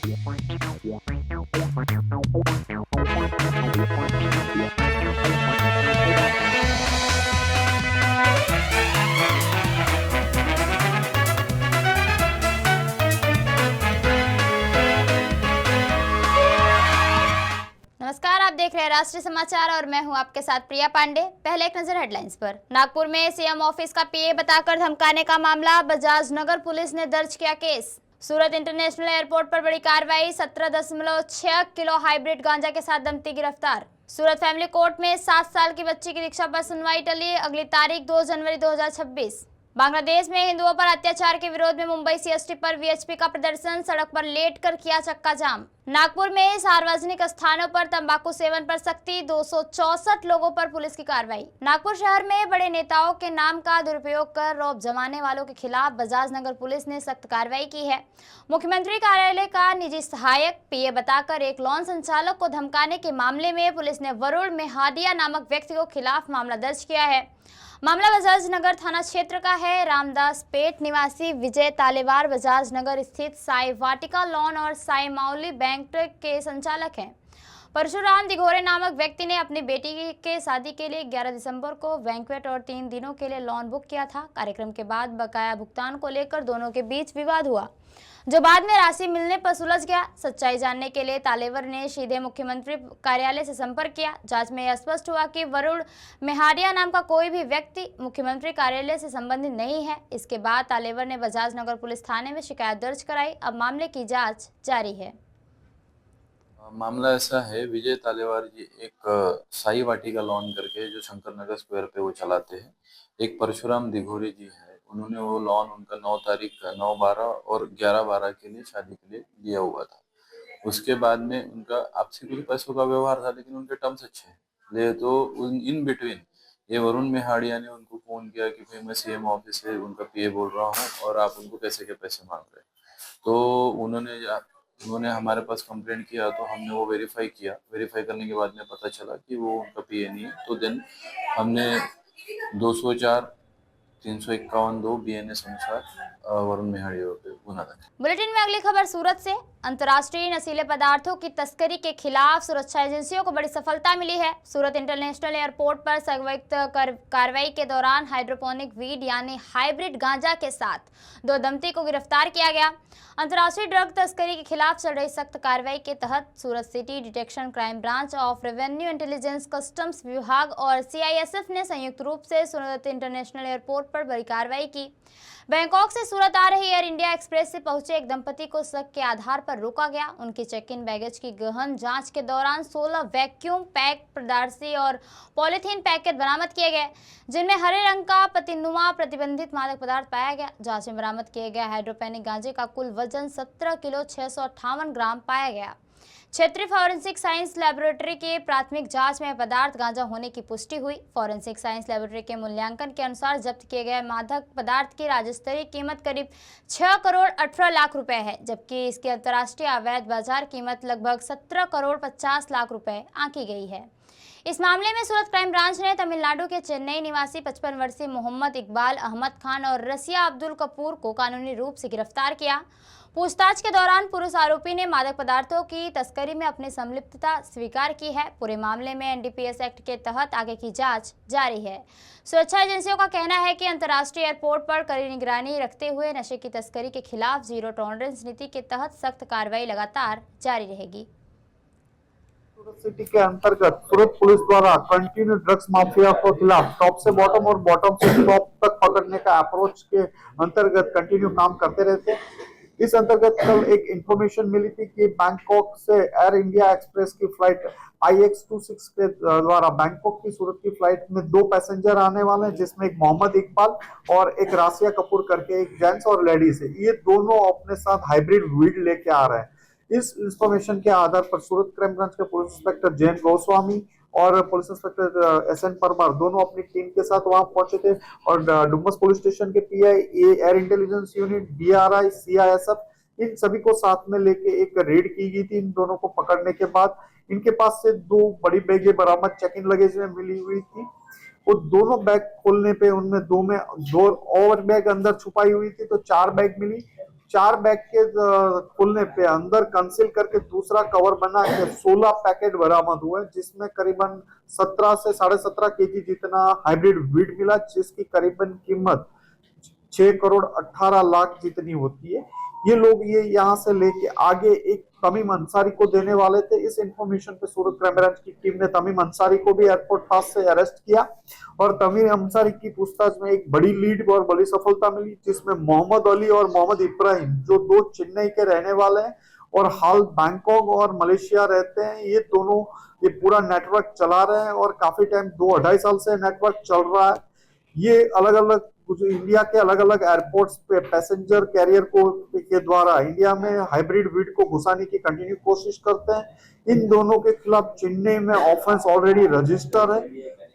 नमस्कार, आप देख रहे हैं राष्ट्रीय समाचार और मैं हूं आपके साथ प्रिया पांडे। पहले एक नजर हेडलाइंस पर। नागपुर में सीएम ऑफिस का पीए बताकर धमकाने का मामला, बजाज नगर पुलिस ने दर्ज किया केस। सूरत इंटरनेशनल एयरपोर्ट पर बड़ी कार्रवाई, 17.6 किलो हाइब्रिड गांजा के साथ दंपति गिरफ्तार। सूरत फैमिली कोर्ट में 7 साल की बच्ची की रिक्शा पर सुनवाई टली, अगली तारीख 2 जनवरी 2026। बांग्लादेश में हिंदुओं पर अत्याचार के विरोध में मुंबई सीएसटी पर वीएचपी का प्रदर्शन, सड़क पर लेटकर किया चक्का जाम। नागपुर में सार्वजनिक स्थानों पर तंबाकू सेवन पर सख्ती, 264 लोगों पर पुलिस की कार्रवाई। नागपुर शहर में बड़े नेताओं के नाम का दुरुपयोग कर रौब जमाने वालों के खिलाफ बजाज नगर पुलिस ने सख्त कार्रवाई की है। मुख्यमंत्री कार्यालय का निजी सहायक पीए बताकर एक लॉन संचालक को धमकाने के मामले में पुलिस ने वरुण मेहाडिया नामक व्यक्ति को खिलाफ मामला दर्ज किया है। मामला बजाज नगर थाना क्षेत्र का है। रामदास पेट निवासी विजय तालेवार बजाज नगर स्थित साई वाटिका लॉन और साई माउली बैंक के संचालक हैं। परशुराम दिघोरे नामक व्यक्ति ने अपनी बेटी के शादी के लिए 11 दिसंबर को बैंक्वेट और 3 दिनों के लिए लॉन बुक किया था। कार्यक्रम के बाद बकाया भुगतान को लेकर दोनों के बीच विवाद हुआ, जो बाद में राशि मिलने पर सुलझ गया। सच्चाई जानने के लिए तालेवर ने सीधे मुख्यमंत्री कार्यालय से संपर्क किया। जांच में यह स्पष्ट हुआ कि वरुण मेहाडिया नाम का कोई भी व्यक्ति मुख्यमंत्री कार्यालय से संबंधित नहीं है। इसके बाद तालेवर ने बजाज नगर पुलिस थाने में शिकायत दर्ज कराई। अब मामले की जांच जारी है। मामला ऐसा है, विजय तालेवार जी एक साई वाटिका लॉन करके जो शंकर नगर स्क्वायर पे वो चलाते हैं। एक परशुराम दिघोरे जी है, उन्होंने वो लॉन उनका 9 तारीख का 9/12 और 11/12 के लिए शादी के लिए दिया हुआ था। उसके बाद में उनका आपसी कुछ पैसों का व्यवहार था, लेकिन उनके टर्म्स अच्छे ले तो इन बिटवीन ये वरुण मेहाडिया ने उनको फोन किया कि भाई मैं सीएम ऑफिस से उनका पीए बोल रहा हूँ और आप उनको कैसे के पैसे मांग रहे हैं। तो उन्होंने हमारे पास कंप्लेंट किया, तो हमने वो वेरीफाई किया। वेरीफाई करने के बाद में पता चला कि वो उनका पीए नहीं है। तो देन हमने 204 351 बीएनएस अनुसार वरुण मेहाडिया पे गुना दाखिल। बुलेटिन में अगली खबर सूरत से। अंतर्राष्ट्रीय नशीले पदार्थों की तस्करी के खिलाफ सुरक्षा एजेंसियों को बड़ी सफलता मिली है। सूरत इंटरनेशनल एयरपोर्ट पर संयुक्त कार्रवाई के दौरान हाइड्रोपोनिक वीड यानी हाइब्रिड गांजा के साथ 2 दंपति को गिरफ्तार किया गया। अंतर्राष्ट्रीय ड्रग तस्करी के खिलाफ चल रही सख्त कार्रवाई के तहत Surat city detection crime branch of revenue intelligence customs विभाग और सीआईएसएफ ने संयुक्त रूप से सूरत इंटरनेशनल एयरपोर्ट पर बड़ी कार्रवाई की। बैंकॉक से सूरत आ रही एयर इंडिया एक्सप्रेस से पहुंचे एक दंपति को शक के आधार पर रोका गया। उनकी चेक इन बैगेज की गहन जांच के दौरान 16 वैक्यूम पैक पदार्थी और पॉलीथीन पैकेट बरामद किए गए, जिनमें हरे रंग का पतिनुमा प्रतिबंधित मादक पदार्थ पाया गया। जांच में बरामद किए गए हाइड्रोपेनिक गांजे का कुल वजन 17 किलो 658 ग्राम पाया गया। क्षेत्रीय फॉरेंसिक साइंस लेबोरेटरी की प्राथमिक जांच में पदार्थ गांजा होने की पुष्टि हुई। फॉरेंसिक साइंस लेबोरेटरी के मूल्यांकन के अनुसार जब्त किए गए मादक पदार्थ की राज्य स्तरीय कीमत करीब 6 करोड़ 18 लाख रुपए है, जबकि इसकी अंतर्राष्ट्रीय अवैध बाजार कीमत लगभग 17 करोड़ 50 लाख रुपए आंकी गई है। इस मामले में सूरत क्राइम ब्रांच ने तमिलनाडु के चेन्नई निवासी 55 वर्षीय मोहम्मद इकबाल अहमद खान और रसिया अब्दुल कपूर को कानूनी रूप से गिरफ्तार किया। पूछताछ के दौरान पुरुष आरोपी ने मादक पदार्थों की तस्करी में अपनी संलिप्तता स्वीकार की है। पूरे मामले में एनडीपीएस एक्ट के तहत आगे की जांच जारी है। सुरक्षा एजेंसियों का कहना है कि अंतर्राष्ट्रीय एयरपोर्ट पर कड़ी निगरानी रखते हुए नशे की तस्करी के खिलाफ जीरो टॉलरेंस नीति के तहत सख्त कार्रवाई लगातार जारी रहेगी। सूरत सिटी के अंतर्गत सूरत पुलिस द्वारा कंटिन्यू ड्रग्स माफिया को खिलाफ टॉप से बॉटम और बॉटम से टॉप तक पकड़ने का अप्रोच के अंतर्गत कंटिन्यू काम करते रहते। इस अंतर्गत कल एक इंफॉर्मेशन मिली थी कि बैंकॉक से एयर इंडिया एक्सप्रेस की फ्लाइट IX26 के द्वारा बैंकॉक की सूरत की फ्लाइट में 2 पैसेंजर आने वाले हैं, जिसमें एक मोहम्मद इकबाल और एक रासिया कपूर करके एक जेंट्स और लेडीज है। ये दोनों अपने साथ हाइब्रिड वीड लेके आ रहे हैं। इस इंफॉर्मेशन के आधार पर सूरत क्राइम ब्रांच के पुलिस इंस्पेक्टर जैन गोस्वामी और पुलिस इंस्पेक्टर SN परमार दोनों अपनी टीम के साथ वहां पहुंचे थे और डुमस पुलिस स्टेशन के PI, air intelligence unit, DRI, CISF इन सभी को साथ में लेके एक रेड की गई थी। इन दोनों को पकड़ने के बाद इनके पास से 2 बड़ी बैगें बरामद चेक इन लगेज में मिली हुई थी। वो दोनों बैग खोलने पे उनमें 2 और बैग अंदर छुपाई हुई थी, तो 4 बैग मिली। 4 बैग के खुलने पे अंदर कंसील करके दूसरा कवर बना के 16 पैकेट बरामद हुए, जिसमें करीबन 17 से 17.5 केजी जितना हाइब्रिड वीट मिला, जिसकी करीबन कीमत 6 करोड़ 18 लाख जितनी होती है। ये लोग ये यहाँ से लेके आगे एक तमीम अंसारी को देने वाले थे। इस इंफॉर्मेशन पे सूरत क्राइम ब्रांच की टीम ने तमीम अंसारी को भी एयरपोर्ट पास से अरेस्ट किया और तमीम अंसारी की पूछताछ में एक बड़ी लीड और बड़ी सफलता मिली, जिसमें मोहम्मद अली और मोहम्मद इब्राहिम, जो 2 चेन्नई के रहने वाले हैं और हाल बैंकॉक और मलेशिया रहते हैं, ये दोनों ये पूरा नेटवर्क चला रहे हैं और काफी टाइम 2-2.5 साल से नेटवर्क चल रहा है। ये अलग अलग इंडिया के अलग अलग एयरपोर्ट्स पे पैसेंजर कैरियर को के द्वारा इंडिया में हाइब्रिड वीट को घुसाने की कंटिन्यू कोशिश करते हैं। इन दोनों के खिलाफ चेन्नई में ऑफेंस ऑलरेडी रजिस्टर है।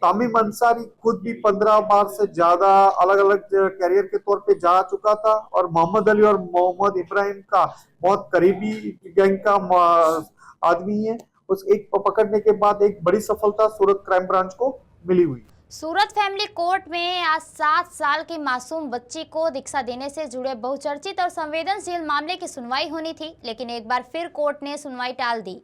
तमीम अंसारी खुद भी 15 बार से ज्यादा अलग अलग कैरियर के तौर पे जा चुका था और मोहम्मद अली और मोहम्मद इब्राहिम का बहुत करीबी गैंग का आदमी है। उस एक पकड़ने के बाद एक बड़ी सफलता सूरत क्राइम ब्रांच को मिली हुई। सूरत फैमिली कोर्ट में आज 7 साल की मासूम बच्ची को दीक्षा देने से जुड़े बहुचर्चित और संवेदनशील मामले की सुनवाई होनी थी, लेकिन एक बार फिर कोर्ट ने सुनवाई टाल दी।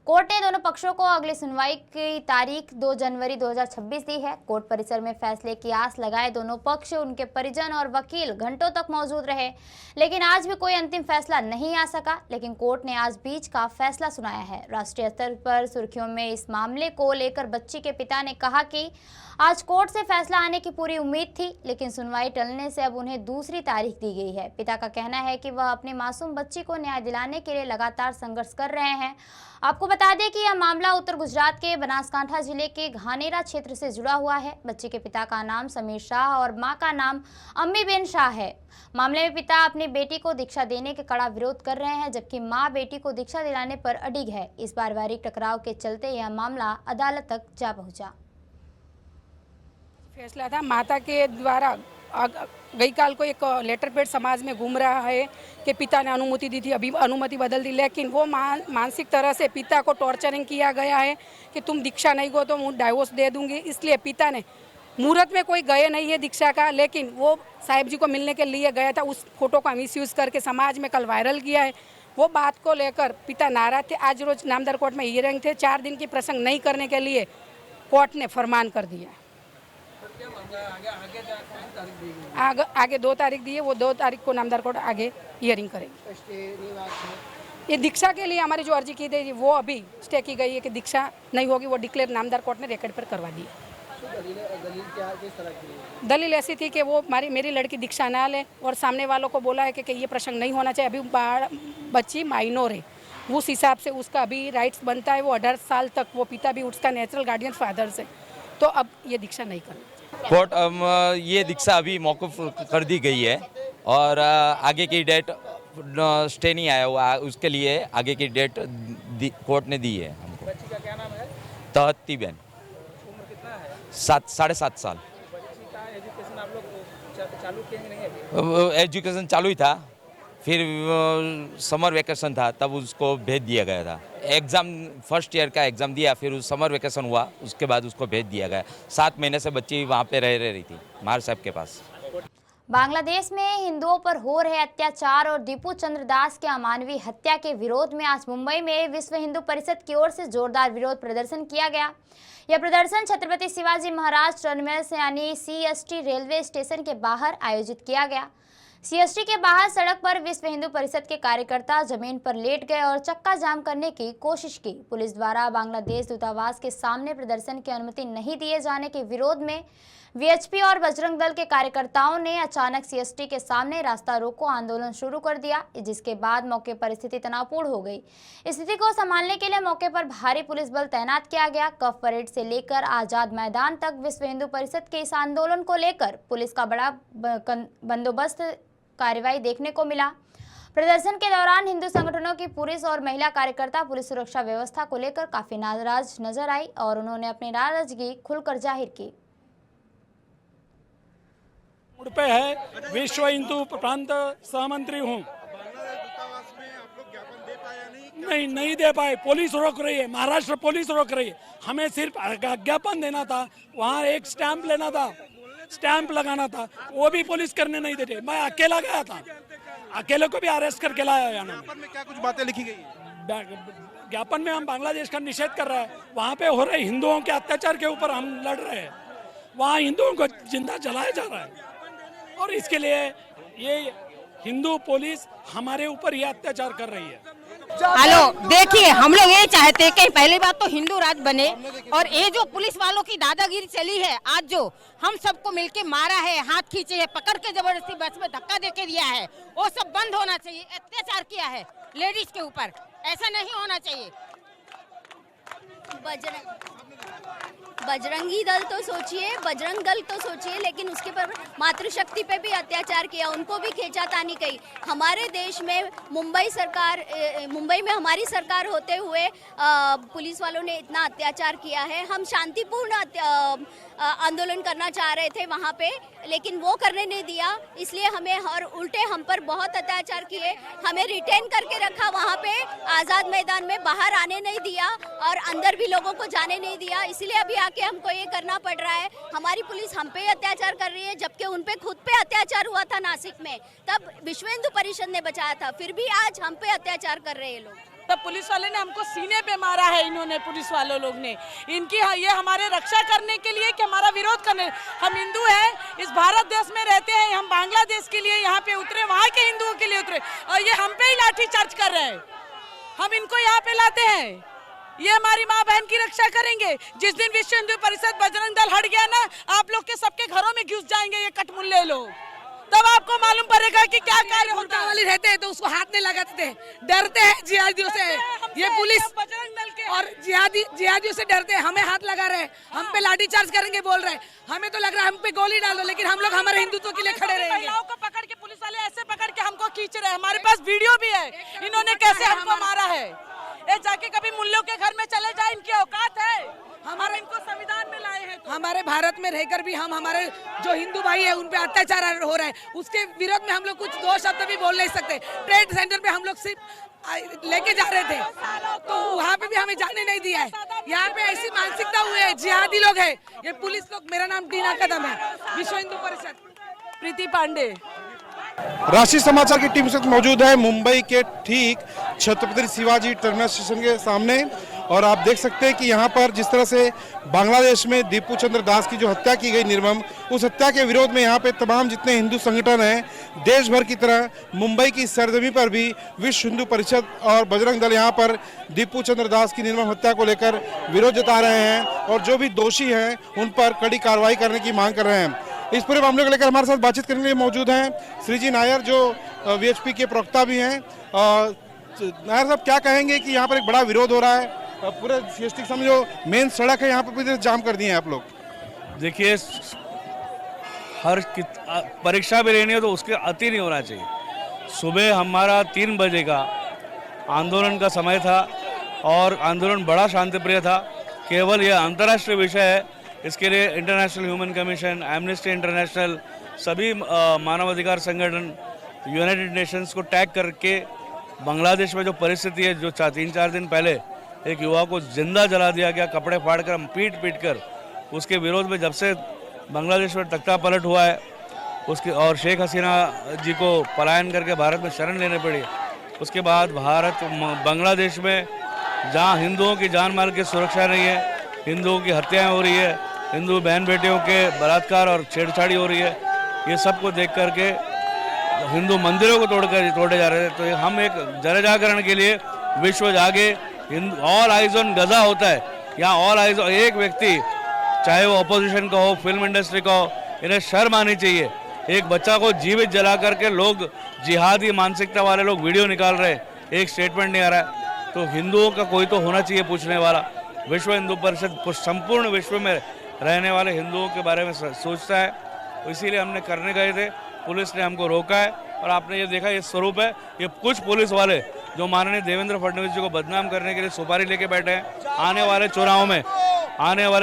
कोर्ट ने दोनों पक्षों को अगली सुनवाई की तारीख 2 जनवरी 2026 दी है। कोर्ट परिसर में फैसले की आस लगाए दोनों पक्ष, उनके परिजन और वकील घंटों तक मौजूद रहे, लेकिन आज भी कोई अंतिम फैसला नहीं आ सका। लेकिन कोर्ट ने आज बीच का फैसला सुनाया है। राष्ट्रीय स्तर पर सुर्खियों में इस मामले को लेकर बच्ची के पिता ने कहा कि आज कोर्ट से फैसला आने की पूरी उम्मीद थी, लेकिन सुनवाई टलने से अब उन्हें दूसरी तारीख दी गई है। पिता का कहना है कि वह अपनी मासूम बच्ची को न्याय दिलाने के लिए लगातार संघर्ष कर रहे हैं। आपको बता दें कि यह मामला उत्तर गुजरात के बनासकांठा जिले के घानेरा क्षेत्र से जुड़ा हुआ है। बच्ची के पिता का नाम समीर शाह और मां का नाम अम्मीबेन शाह है। मामले में पिता अपनी बेटी को दीक्षा देने के कड़ा विरोध कर रहे हैं, जबकि मां बेटी को दीक्षा दिलाने पर अडिग है। इस पारिवारिक टकराव के चलते यह मामला अदालत तक जा पहुंचा। फैसला था माता के द्वारा गई काल को एक लेटर पैड समाज में घूम रहा है कि पिता ने अनुमति दी थी, अभी अनुमति बदल दी, लेकिन वो मानसिक तरह से पिता को टॉर्चरिंग किया गया है कि तुम दीक्षा नहीं गो तो मैं डाइवोर्स दे दूंगी। इसलिए पिता ने मुहूर्त में कोई गए नहीं है दीक्षा का, लेकिन वो साहिब जी को मिलने के लिए गया था। उस फोटो का मिसयूज़ करके समाज में कल वायरल किया है। वो बात को लेकर पिता नाराज थे। आज रोज नामदार कोर्ट में हियरिंग थे। 4 दिन की प्रसंग नहीं करने के लिए कोर्ट ने फरमान कर दिया। आगे 2 तारीख दी है, वो 2 तारीख को नामदार कोर्ट आगे हियरिंग करेंगे। ये दीक्षा के लिए हमारी जो अर्जी की थी वो अभी स्टे की गई है कि दीक्षा नहीं होगी, वो डिक्लेयर नामदार कोर्ट ने रिकॉर्ड पर करवा दी। दलील ऐसी थी कि वो मेरी लड़की दीक्षा ना ले और सामने वालों को बोला है कि ये प्रसंग नहीं होना चाहिए। अभी बच्ची माइनर है, उस हिसाब से उसका अभी राइट्स बनता है। वो 18 साल तक वो पिता भी उसका नेचुरल गार्डियन फादर से, तो अब ये दीक्षा नहीं करनी। कोर्ट ये दीक्षा अभी मौकूफ कर दी गई है और आगे की डेट स्टे नहीं आया हुआ, उसके लिए आगे की डेट कोर्ट ने दी है हमको। बच्ची का क्या नाम है? तहत्ती बहन। उम्र कितना है? 7.5 साल। बच्ची का एजुकेशन आप लोग चालू किए नहीं अभी? एजुकेशन चालू ही था, फिर समर वेकेशन था, तब उसको भेज दिया गया था। एग्ज़ाम फर्स्ट ईयर का एग्ज़ाम दिया, फिर उस समर वेकेशन हुआ, उसके बाद उसको भेज दिया गया। 7 महीने से बच्ची वहाँ पे रह रही थी मार साहब के पास। बांग्लादेश में हिंदुओं पर हो रहे अत्याचार और दीपू चंद्र दास के अमानवीय हत्या के विरोध में आज मुंबई में विश्व हिंदू परिषद की ओर से जोरदार विरोध प्रदर्शन किया गया। यह प्रदर्शन छत्रपति शिवाजी महाराज टर्मिनस यानी CST रेलवे स्टेशन के बाहर आयोजित किया गया। CST के बाहर सड़क पर विश्व हिंदू परिषद के कार्यकर्ता जमीन पर लेट गए और चक्का जाम करने की कोशिश की। पुलिस द्वारा बांग्लादेश दूतावास के सामने प्रदर्शन की अनुमति नहीं दिए जाने के विरोध में VHP और बजरंग दल के कार्यकर्ताओं ने अचानक CST के सामने रास्ता रोको आंदोलन शुरू कर दिया, जिसके बाद मौके पर स्थिति तनावपूर्ण हो गई। स्थिति को संभालने के लिए मौके पर भारी पुलिस बल तैनात किया गया। कफ परेड से लेकर आजाद मैदान तक विश्व हिंदू परिषद के इस आंदोलन को लेकर पुलिस का बड़ा बंदोबस्त कार्रवाई देखने को मिला। प्रदर्शन के दौरान हिंदू संगठनों की पुरुष और महिला कार्यकर्ता पुलिस सुरक्षा व्यवस्था को लेकर काफी नाराज नजर आई और उन्होंने अपनी नाराजगी खुलकर जाहिर की। पे है विश्व हिंदू प्रांत सहमंत्री हूँ। नहीं दे पाए, पुलिस रोक रही है, महाराष्ट्र पुलिस रोक रही है। हमें सिर्फ ज्ञापन देना था, वहाँ एक स्टैंप लेना था, स्टैंप लगाना था, वो भी पुलिस करने नहीं देते। मैं अकेला गया था, अकेले को भी अरेस्ट करके लाया है इन्होंने। ज्ञापन में क्या कुछ बातें लिखी गई है? ज्ञापन में हम बांग्लादेश का निषेध कर रहे हैं, वहाँ पे हो रहे हिंदुओं के अत्याचार के ऊपर हम लड़ रहे हैं, वहाँ हिंदुओं को जिंदा जलाया जा रहा है और इसके लिए ये हिंदू पुलिस हमारे ऊपर ये अत्याचार कर रही है। हेलो, देखिए हम लोग ये चाहते हैं कि पहली बात तो हिंदू राज्य बने और ये जो पुलिस वालों की दादागिरी चली है, आज जो हम सबको मिलके मारा है, हाथ खींचे है, पकड़ के जबरदस्ती बस में धक्का देके दिया है, वो सब बंद होना चाहिए। अत्याचार किया है लेडीज के ऊपर, ऐसा नहीं होना चाहिए। बजरंगी दल तो सोचिए, बजरंग दल तो सोचिए, लेकिन उसके पर मातृशक्ति पे भी अत्याचार किया, उनको भी खींचातानी कही। हमारे देश में मुंबई में हमारी सरकार होते हुए पुलिस वालों ने इतना अत्याचार किया है। हम शांतिपूर्ण आंदोलन करना चाह रहे थे वहाँ पे, लेकिन वो करने नहीं दिया, इसलिए हमें और उल्टे हम पर बहुत अत्याचार किए। हमें रिटेन करके रखा वहाँ पे आज़ाद मैदान में, बाहर आने नहीं दिया और अंदर भी लोगों को जाने नहीं दिया, इसलिए अभी आके हमको ये करना पड़ रहा है। हमारी पुलिस हम पे अत्याचार कर रही है, जबकि उन पे खुद पे अत्याचार हुआ था नासिक में, तब विश्व हिंदू परिषद ने बचाया था, फिर भी आज हम पे अत्याचार कर रहे हैं लोग। तब पुलिस वाले ने हमको सीने पे मारा है, इन्होंने पुलिस वालों लोग ने इनकी ये हमारे रक्षा करने के लिए कि हमारा विरोध करने। हम हिंदू हैं, इस भारत देश में रहते हैं, हम बांग्लादेश के लिए यहाँ पे उतरे, वहाँ के हिंदुओं के लिए उतरे और ये हम पे ही लाठी चार्ज कर रहे हैं। हम इनको यहाँ पे लाते हैं, ये हमारी माँ बहन की रक्षा करेंगे। जिस दिन विश्व हिंदू परिषद बजरंग दल हट गया ना, आप लोग के सबके घरों में घुस जाएंगे ये कटमुल्ले लोग, तब आपको मालूम पड़ेगा कि क्या कार्य होता है। वाले रहते हैं तो उसको हाथ नहीं लगाते थे, डरते हैं जिहादियों से। ये पुलिस बजरंग दल के और जिहादियों से डरते हैं, हमें हाथ लगा रहे हैं, हम पे लाठी चार्ज करेंगे बोल रहे हैं। हमें तो लग रहा है हम पे गोली डाल दो, लेकिन हम लोग हमारे हिंदुत्व के लिए खड़े रहेंगे। महिलाओं को पकड़ के पुलिस वाले ऐसे पकड़ के हमको खींच रहे हैं, हमारे पास वीडियो भी है, इन्होंने कैसे हमको मारा है। ये जाके कभी मुल्लों के घर में चले जाए, इनकी औकात है। हमारे इनको संविधान में लाए हैं तो। हमारे भारत में रहकर भी हम हमारे जो हिंदू भाई है उन पे अत्याचार हो रहा है, उसके विरोध में हम लोग कुछ दो शब्द भी बोल नहीं सकते। ट्रेड सेंटर पे हम लोग सिर्फ लेके जा रहे थे तो वहाँ पे भी हमें जाने नहीं दिया है। यहाँ पे ऐसी मानसिकता हुई है, जिहादी लोग है, ये पुलिस लोग। मेरा नाम टीना कदम है, विश्व हिंदू परिषद। प्रीति पांडे। राष्ट्रीय समाचार की टीम से मौजूद है मुंबई के ठीक छत्रपति शिवाजी टर्मिनस स्टेशन के सामने, और आप देख सकते हैं कि यहाँ पर जिस तरह से बांग्लादेश में दीपू चंद्र दास की जो हत्या की गई निर्मम, उस हत्या के विरोध में यहाँ पे तमाम जितने हिंदू संगठन हैं देश भर की तरह मुंबई की सरजमी पर भी विश्व हिंदू परिषद और बजरंग दल यहाँ पर दीपू चंद्र दास की निर्मम हत्या को लेकर विरोध जता रहे हैं और जो भी दोषी हैं उन पर कड़ी कार्रवाई करने की मांग कर रहे हैं। इस पूरे मामले को लेकर हमारे साथ बातचीत करने के लिए मौजूद हैं श्रीजी नायर, जो वीएचपी के प्रवक्ता भी हैं। नायर साहब, क्या कहेंगे कि यहाँ पर एक बड़ा विरोध हो रहा है, पूरे सीएसटी के सामने जो मेन सड़क है यहाँ पर भी जाम कर दिए हैं आप लोग? देखिए, हर परीक्षा भी लेनी है तो उसके अति नहीं होना चाहिए। सुबह हमारा 3 बजे का आंदोलन का समय था और आंदोलन बड़ा शांतिप्रिय था। केवल यह अंतर्राष्ट्रीय विषय है, इसके लिए international human commission, amnesty international, सभी मानवाधिकार संगठन, यूनाइटेड नेशंस को टैग करके बांग्लादेश में जो परिस्थिति है, जो 3-4 दिन पहले एक युवा को जिंदा जला दिया गया, कपड़े फाड़कर, पीट कर, उसके विरोध में जब से बांग्लादेश में तख्ता पलट हुआ है उसके और शेख हसीना जी को पलायन करके भारत में शरण लेने पड़ी, उसके बाद बांग्लादेश में जहां हिंदुओं की जान माल की सुरक्षा नहीं है, हिंदुओं की हत्याएं हो रही है, हिंदू बहन बेटियों के बलात्कार और छेड़छाड़ी हो रही है, ये सब को देख करके हिंदू मंदिरों को तोड़े जा रहे थे। तो हम एक जन जागरण के लिए विश्व जागे, ऑल आइज ऑन गजा होता है, यहाँ ऑल आइज, एक व्यक्ति चाहे वो अपोजिशन का हो, फिल्म इंडस्ट्री का हो, इन्हें शर्म आनी चाहिए। एक बच्चा को जीवित जला करके लोग, जिहादी मानसिकता वाले लोग वीडियो निकाल रहे हैं, एक स्टेटमेंट नहीं आ रहा है। तो हिंदुओं का कोई तो होना चाहिए पूछने वाला। विश्व हिंदू परिषद संपूर्ण विश्व में रहने वाले हिंदुओं के बारे में सोचता है, तो इसीलिए हमने करने गए थे, पुलिस ने हमको रोका है और आपने ये देखा, ये स्वरूप है। ये कुछ पुलिस वाले जो माननीय देवेंद्र फडणवीस जी को बदनाम करने के लिए सुपारी लेके बैठे हैं, आने वाले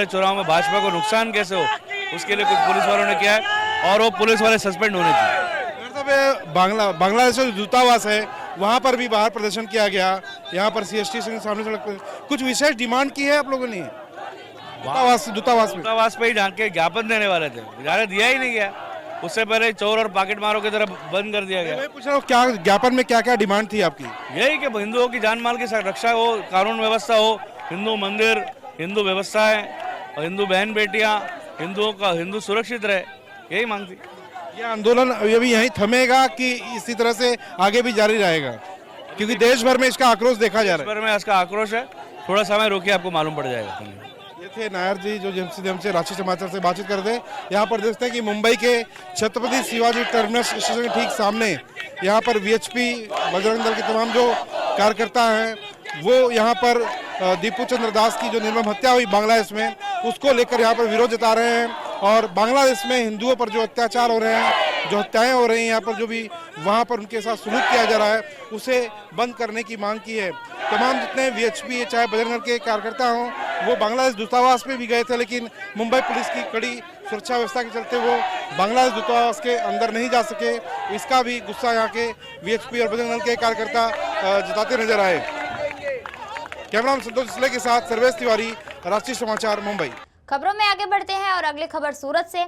चुनाव में भाजपा को नुकसान कैसे हो उसके लिए कुछ पुलिस वालों ने किया है और वो पुलिस वाले सस्पेंड होने चाहिए। बांग्लादेश में दूतावास है, वहाँ पर भी बाहर प्रदर्शन किया गया, यहाँ पर सीएसटी के सामने सड़क पर कुछ विशेष डिमांड की है आप लोगों ने? दूतावास पे ही जाके ज्ञापन देने वाले थे, दिया ही नहीं गया। उससे पहले चोर और पॉकेट मारों की तरफ बंद कर दिया गया। मैं पूछ रहा हूँ क्या ज्ञापन में क्या क्या डिमांड थी आपकी? यही कि हिंदुओं की जान माल की रक्षा हो, कानून व्यवस्था हो, हिंदू मंदिर, हिंदू व्यवस्थाएं और हिंदू बहन बेटियां, हिंदुओं का हिंदू सुरक्षित रहे, यही मांग थी। ये आंदोलन ये भी यहीं थमेगा कि इसी तरह से आगे भी जारी रहेगा? क्योंकि देश भर में इसका आक्रोश देखा जा रहा है। देश भर में इसका आक्रोश है, थोड़ा समय रोकिए आपको मालूम पड़ जाएगा। ये थे नायर जी जो हमसे राष्ट्रीय समाचार से बातचीत करते हैं। यहाँ पर देखते हैं कि मुंबई के छत्रपति शिवाजी टर्मिनस स्टेशन के ठीक सामने यहाँ पर वीएचपी बजरंग दल के तमाम जो कार्यकर्ता हैं वो यहाँ पर दीपू चंद्र दास की जो निर्मम हत्या हुई बांग्लादेश में उसको लेकर यहाँ पर विरोध जता रहे हैं। और बांग्लादेश में हिंदुओं पर जो अत्याचार हो रहे हैं, जो हत्याएं हो रही हैं, यहाँ पर जो भी वहाँ पर उनके साथ सुलूक किया जा रहा है उसे बंद करने की मांग की है। तमाम जितने वीएचपी चाहे बजरंग दल के कार्यकर्ता हों वो बांग्लादेश दूतावास पे भी गए थे, लेकिन मुंबई पुलिस की कड़ी सुरक्षा व्यवस्था के चलते वो बांग्लादेश दूतावास के अंदर नहीं जा सके। इसका भी गुस्सा यहाँ के वीएचपी और बजरंग दल के कार्यकर्ता जताते नजर आए। कैमरामैन संतोष इसले के साथ सर्वेश तिवारी, राष्ट्रीय समाचार, मुंबई। खबरों में आगे बढ़ते हैं और अगली खबर सूरत से।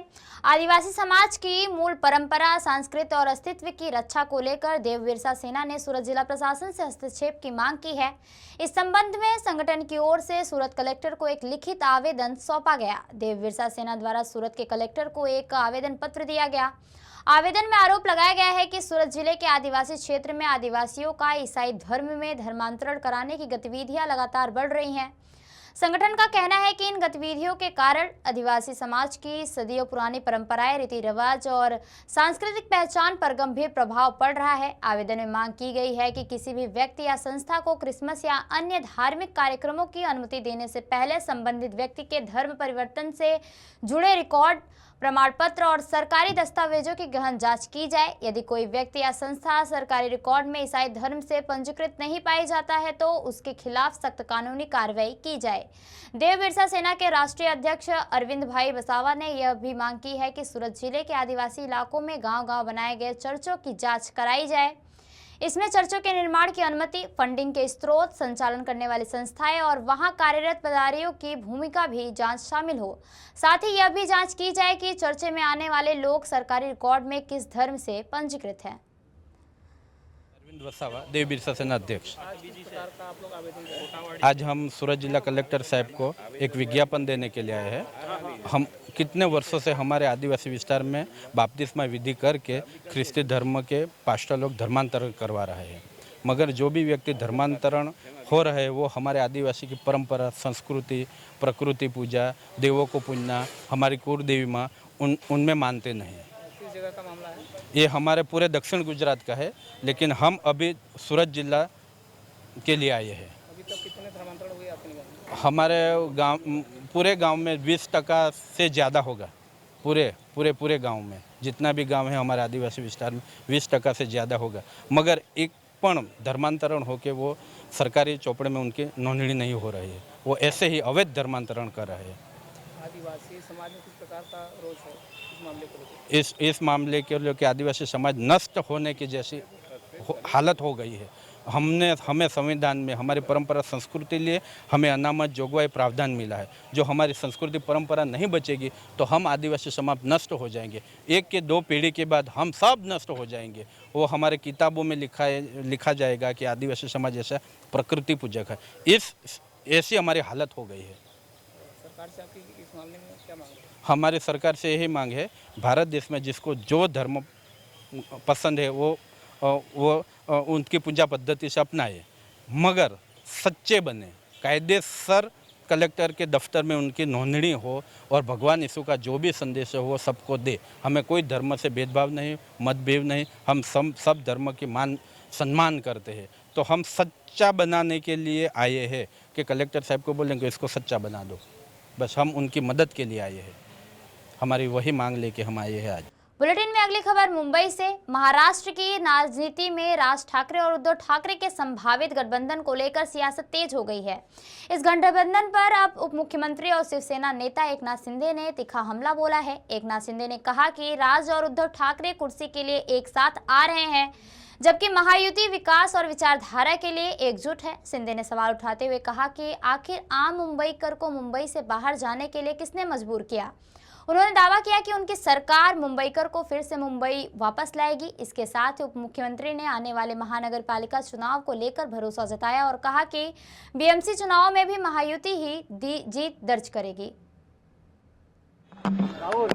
आदिवासी समाज की मूल परंपरा, संस्कृति और अस्तित्व की रक्षा को लेकर देव बिरसा सेना ने सूरत जिला प्रशासन से हस्तक्षेप की मांग की है। इस संबंध में संगठन की ओर से सूरत कलेक्टर को एक लिखित आवेदन सौंपा गया। देव बिरसा सेना द्वारा सूरत के कलेक्टर को एक आवेदन पत्र दिया गया। आवेदन में आरोप लगाया गया है कि सूरत जिले के आदिवासी क्षेत्र में आदिवासियों का ईसाई धर्म में धर्मांतरण कराने की गतिविधियां लगातार बढ़ रही हैं। संगठन का कहना है कि इन गतिविधियों के कारण आदिवासी समाज की सदियों पुरानी परंपराएं, रीति रिवाज और सांस्कृतिक पहचान पर गंभीर प्रभाव पड़ रहा है। आवेदन में मांग की गई है कि किसी भी व्यक्ति या संस्था को क्रिसमस या अन्य धार्मिक कार्यक्रमों की अनुमति देने से पहले संबंधित व्यक्ति के धर्म परिवर्तन से जुड़े रिकॉर्ड, प्रमाण पत्र और सरकारी दस्तावेजों की गहन जांच की जाए। यदि कोई व्यक्ति या संस्था सरकारी रिकॉर्ड में ईसाई धर्म से पंजीकृत नहीं पाई जाता है तो उसके खिलाफ सख्त कानूनी कार्रवाई की जाए। देव बिरसा सेना के राष्ट्रीय अध्यक्ष अरविंद भाई बसावा ने यह भी मांग की है कि सूरत जिले के आदिवासी इलाकों में गांव-गांव बनाए गए चर्चों की जांच कराई जाए। इसमें चर्चों के निर्माण की अनुमति, फंडिंग के स्रोत, संचालन करने वाली संस्थाएं और वहां कार्यरत पदाधिकारियों की भूमिका भी जांच शामिल हो। साथ ही यह भी जांच की जाए कि चर्चे में आने वाले लोग सरकारी रिकॉर्ड में किस धर्म से पंजीकृत हैं। अरविंद वसावा, देव बिरसा सेना अध्यक्ष। आज हम सूरत जिला कलेक्टर साहब को एक विज्ञापन देने के लिए आए हैं। हम कितने वर्षों से हमारे आदिवासी विस्तार में बपतिस्मा विधि करके ख्रिस्ती धर्म के पास्टर लोग धर्मांतरण करवा रहे हैं, मगर जो भी व्यक्ति धर्मांतरण हो रहे हैं वो हमारे आदिवासी की परंपरा, संस्कृति, प्रकृति पूजा, देवों को पूजना, हमारी कुलदेवी माँ उनमें मानते नहीं। किस जगह का मामला है? ये हमारे पूरे दक्षिण गुजरात का है, लेकिन हम अभी सूरत जिला के लिए आए हैं। अभी तक कितने धर्मांतरण हुए आपके निगाह में? हमारे गांव, पूरे गांव में 20% से ज़्यादा होगा। पूरे गांव में जितना भी गांव है हमारे आदिवासी विस्तार में 20% से ज़्यादा होगा, मगर एक पण धर्मांतरण होके वो सरकारी चौपड़े में उनकी नोंदणी नहीं हो रही है। वो ऐसे ही अवैध धर्मांतरण कर रहे हैं। आदिवासी समाज में किस प्रकार का रोष है इस मामले को लेकर? इस मामले के लिए आदिवासी समाज नष्ट होने की जैसी हालत हो गई है। हमें संविधान में हमारी परंपरा संस्कृति लिए हमें अनामत जोगवाई प्रावधान मिला है। जो हमारी संस्कृति परंपरा नहीं बचेगी तो हम आदिवासी समाज नष्ट हो जाएंगे। 1 के 2 पीढ़ी के बाद हम सब नष्ट हो जाएंगे। वो हमारे किताबों में लिखा जाएगा कि आदिवासी समाज ऐसा प्रकृति पूजक है। ऐसी हमारी हालत हो गई है। सरकार से आपकी इस मामले में क्या मांग है? हमारी सरकार से यही मांग है, भारत देश में जिसको जो धर्म पसंद है वो उनकी पूजा पद्धति से अपनाए, मगर सच्चे बने, कायदेसर कलेक्टर के दफ्तर में उनकी नोंदणी हो और भगवान यीशु का जो भी संदेश है वो सबको दे। हमें कोई धर्म से भेदभाव नहीं, मतभेद नहीं, हम सब धर्म की सम्मान करते हैं। तो हम सच्चा बनाने के लिए आए हैं कि कलेक्टर साहब को बोलेंगे इसको सच्चा बना दो, बस हम उनकी मदद के लिए आए हैं। हमारी वही मांग लेके हम आए हैं आज। बुलेटिन में अगली खबर मुंबई से। महाराष्ट्र की राजनीति में राज ठाकरे और उद्धव ठाकरे के संभावित गठबंधन को लेकर सियासत तेज हो गई है। इस गठबंधन पर अब उप मुख्यमंत्री और शिवसेना नेता एकनाथ शिंदे ने तीखा हमला बोला है। एकनाथ शिंदे ने कहा कि राज और उद्धव ठाकरे कुर्सी के लिए एक साथ आ रहे हैं, जबकि महायुति विकास और विचारधारा के लिए एकजुट है। शिंदे ने सवाल उठाते हुए कहा कि आखिर आम मुंबईकर को मुंबई से बाहर जाने के लिए किसने मजबूर किया। उन्होंने दावा किया कि उनकी सरकार मुंबईकर को फिर से मुंबई वापस लाएगी। इसके साथ ही उप मुख्यमंत्री ने आने वाले महानगर पालिका चुनाव को लेकर भरोसा जताया और कहा कि बीएमसी चुनाव में भी महायुति ही जीत दर्ज करेगी।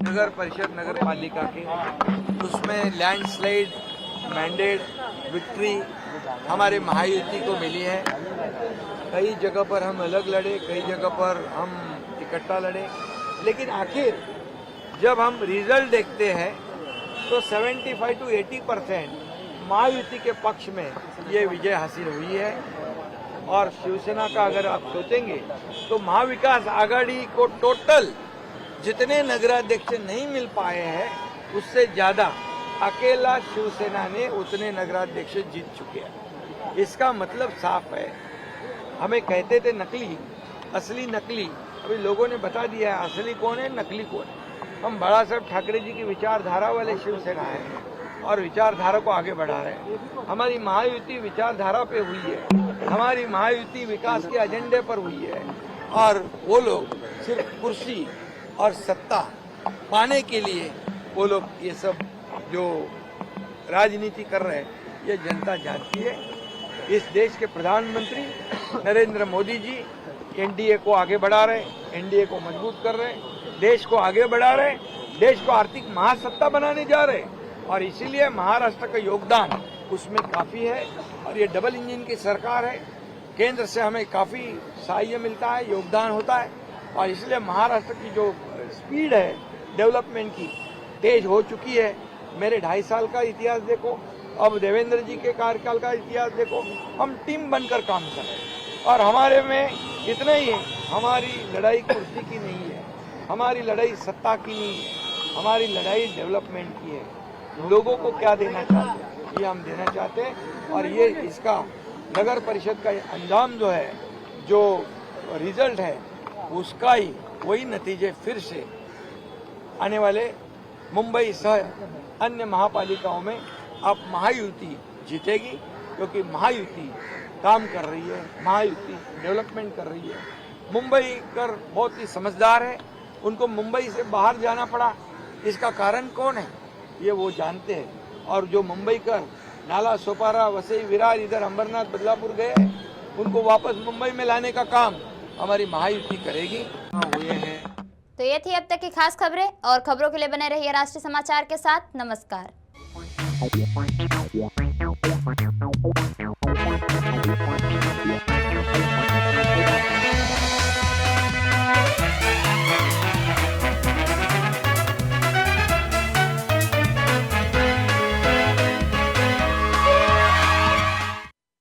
नगर परिषद नगर पालिका के उसमें लैंडस्लाइड मैंडेट विक्ट्री हमारे महायुति को मिली है। कई जगह पर हम अलग लड़े, कई जगह पर हम इकट्ठा लड़े, लेकिन आखिर जब हम रिजल्ट देखते हैं तो 75 to 80% महायुति के पक्ष में ये विजय हासिल हुई है। और शिवसेना का अगर आप सोचेंगे तो महाविकास आघाड़ी को टोटल जितने नगराध्यक्ष नहीं मिल पाए हैं उससे ज़्यादा अकेला शिवसेना ने उतने नगराध्यक्ष जीत चुके हैं। इसका मतलब साफ है। हमें कहते थे नकली, असली नकली, अभी लोगों ने बता दिया है असली कौन है नकली कौन है। हम बाला साहब ठाकरे जी की विचारधारा वाले शिवसेना है और विचारधारा को आगे बढ़ा रहे हैं। हमारी महायुति विचारधारा पे हुई है, हमारी महायुति विकास के एजेंडे पर हुई है और वो लोग सिर्फ कुर्सी और सत्ता पाने के लिए वो लोग ये सब जो राजनीति कर रहे हैं ये जनता जानती है। इस देश के प्रधानमंत्री नरेंद्र मोदी जी एनडीए को आगे बढ़ा रहे, एनडीए को मजबूत कर रहे, देश को आगे बढ़ा रहे, देश को आर्थिक महासत्ता बनाने जा रहे और इसीलिए महाराष्ट्र का योगदान उसमें काफ़ी है। और ये डबल इंजन की सरकार है, केंद्र से हमें काफ़ी सहायता मिलता है, योगदान होता है और इसलिए महाराष्ट्र की जो स्पीड है डेवलपमेंट की तेज हो चुकी है। मेरे 2.5 साल का इतिहास देखो, अब देवेंद्र जी के कार्यकाल का इतिहास देखो, हम टीम बनकर काम कर रहे हैं और हमारे में इतना ही है, हमारी लड़ाई कुर्सी की नहीं है, हमारी लड़ाई सत्ता की नहीं है, हमारी लड़ाई डेवलपमेंट की है। लोगों को क्या देना चाहते हैं ये हम देना चाहते हैं और ये इसका नगर परिषद का अंजाम जो है, जो रिजल्ट है उसका ही वही नतीजे फिर से आने वाले मुंबई सह अन्य महापालिकाओं में अब महायुति जीतेगी, क्योंकि महायुति काम कर रही है, महायुति डेवलपमेंट कर रही है। मुंबई कर बहुत ही समझदार है, उनको मुंबई से बाहर जाना पड़ा, इसका कारण कौन है ये वो जानते हैं। और जो मुंबई कर नाला सोपारा वसई विरार इधर अंबरनाथ बदलापुर गए उनको वापस मुंबई में लाने का काम हमारी महायुति करेगी। हुए हैं। तो ये थी अब तक की खास खबरें और खबरों के लिए बने रहिए राष्ट्रीय समाचार के साथ। नमस्कार।